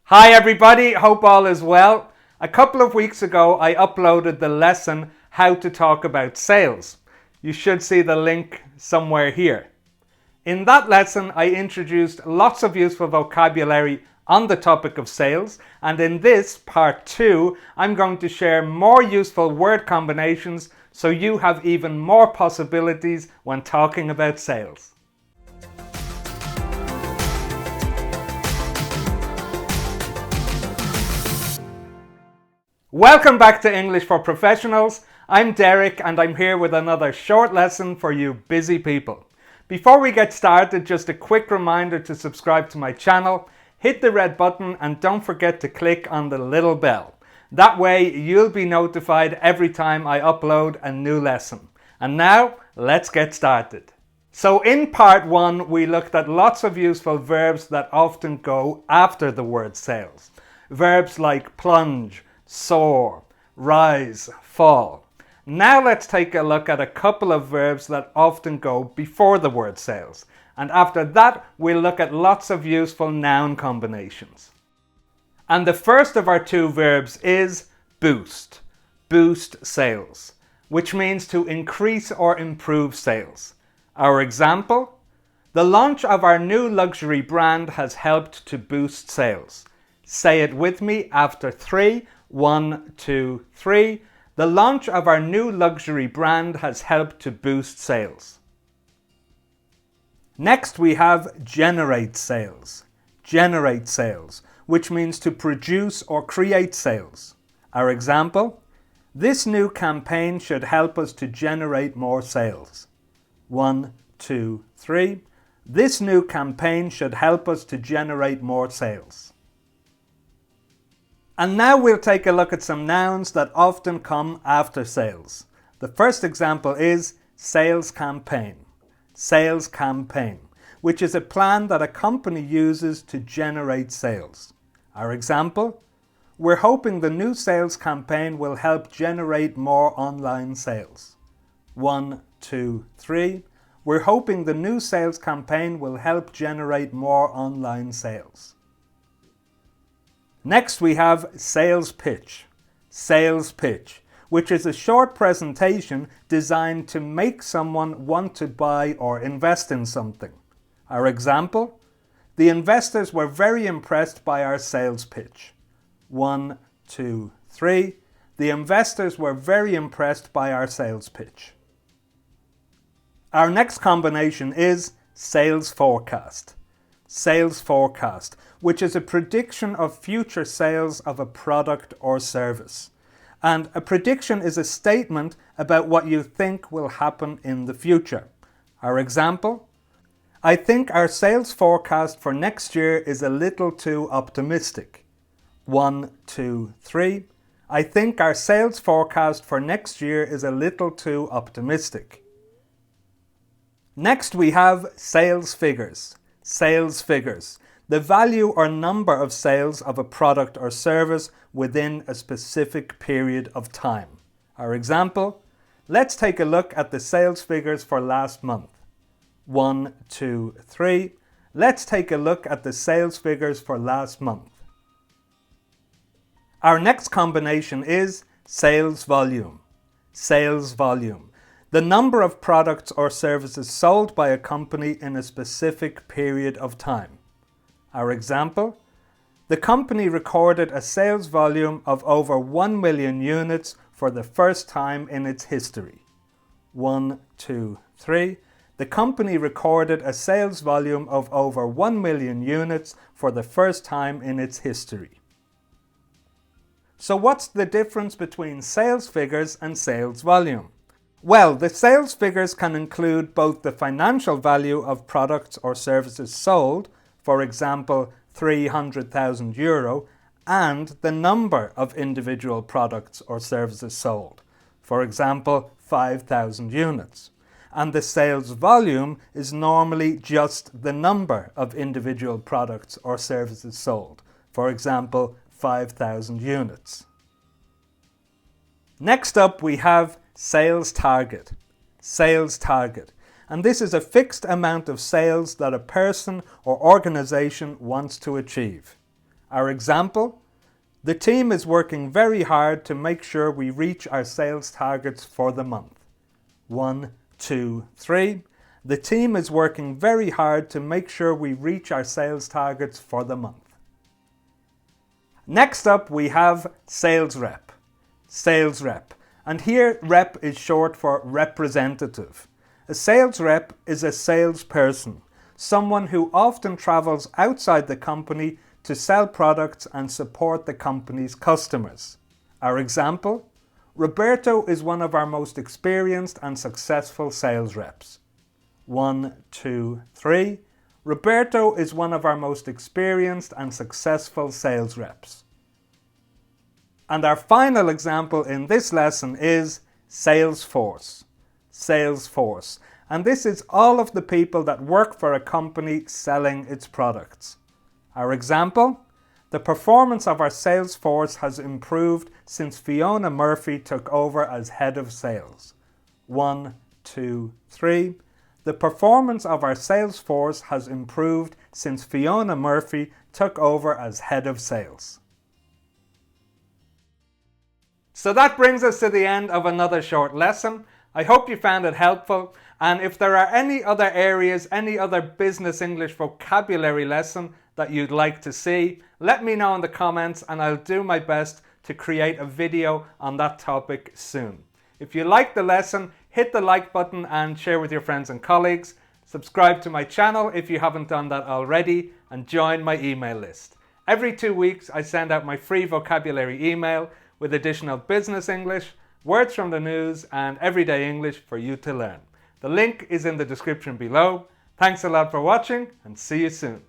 Hi everybody, hope all is well. A couple of weeks ago I uploaded the lesson How to Talk About Sales. You should see the link somewhere here. In that lesson I introduced lots of useful vocabulary on the topic of sales, and in this part 2 I'm going to share more useful word combinations so you have even more possibilities when talking about sales. Welcome back to English for Professionals. I'm Derek and I'm here with another short lesson for you busy people. Before we get started, just a quick reminder to subscribe to my channel, hit the red button and don't forget to click on the little bell. That way you'll be notified every time I upload a new lesson. And now let's get started. So in part 1 we looked at lots of useful verbs that often go after the word sales. Verbs like plunge, soar, rise, fall. Now let's take a look at a couple of verbs that often go before the word sales. And after that, we'll look at lots of useful noun combinations. And the first of our two verbs is boost. Boost sales, which means to increase or improve sales. Our example: the launch of our new luxury brand has helped to boost sales. Say it with me after 3. 1, 2, 3. The launch of our new luxury brand has helped to boost sales. Next we have generate sales. Generate sales, which means to produce or create sales. Our example: this new campaign should help us to generate more sales. 1, 2, 3. This new campaign should help us to generate more sales. And now we'll take a look at some nouns that often come after sales. The first example is sales campaign. Sales campaign, which is a plan that a company uses to generate sales. Our example: we're hoping the new sales campaign will help generate more online sales. 1, 2, 3. We're hoping the new sales campaign will help generate more online sales. Next we have sales pitch. Sales pitch, which is a short presentation designed to make someone want to buy or invest in something. Our example: the investors were very impressed by our sales pitch. 1, 2, 3. The investors were very impressed by our sales pitch. Our next combination is sales forecast. Sales forecast, which is a prediction of future sales of a product or service. And a prediction is a statement about what you think will happen in the future. Our example: I think our sales forecast for next year is a little too optimistic. 1, 2, 3. I think our sales forecast for next year is a little too optimistic. Next we have sales figures. Sales figures, the value or number of sales of a product or service within a specific period of time. Our example: let's take a look at the sales figures for last month. 1, 2, 3. Let's take a look at the sales figures for last month. Our next combination is sales volume. Sales volume, the number of products or services sold by a company in a specific period of time. Our example: the company recorded a sales volume of over 1 million units for the first time in its history. 1, 2, 3. The company recorded a sales volume of over 1 million units for the first time in its history. So what's the difference between sales figures and sales volume? Well, the sales figures can include both the financial value of products or services sold, for example 300,000 euro, and the number of individual products or services sold, for example 5,000 units. And the sales volume is normally just the number of individual products or services sold, for example 5,000 units. Next up we have sales target. Sales target. And this is a fixed amount of sales that a person or organization wants to achieve. Our example: the team is working very hard to make sure we reach our sales targets for the month. 1, 2, 3. The team is working very hard to make sure we reach our sales targets for the month. Next up we have sales rep. Sales rep. And here rep is short for representative. A sales rep is a salesperson, someone who often travels outside the company to sell products and support the company's customers. Our example: Roberto is one of our most experienced and successful sales reps. 1, 2, 3. Roberto is one of our most experienced and successful sales reps. And our final example in this lesson is Salesforce. Salesforce. And this is all of the people that work for a company selling its products. Our example: the performance of our sales force has improved since Fiona Murphy took over as head of sales. 1, 2, 3. The performance of our sales force has improved since Fiona Murphy took over as head of sales. So that brings us to the end of another short lesson. I hope you found it helpful, and if there are any other areas, any other business English vocabulary lesson that you'd like to see, let me know in the comments and I'll do my best to create a video on that topic soon. If you liked the lesson, hit the like button and share with your friends and colleagues. Subscribe to my channel if you haven't done that already, and join my email list. Every 2 weeks I send out my free vocabulary email with additional business English, words from the news and everyday English for you to learn. The link is in the description below. Thanks a lot for watching and see you soon.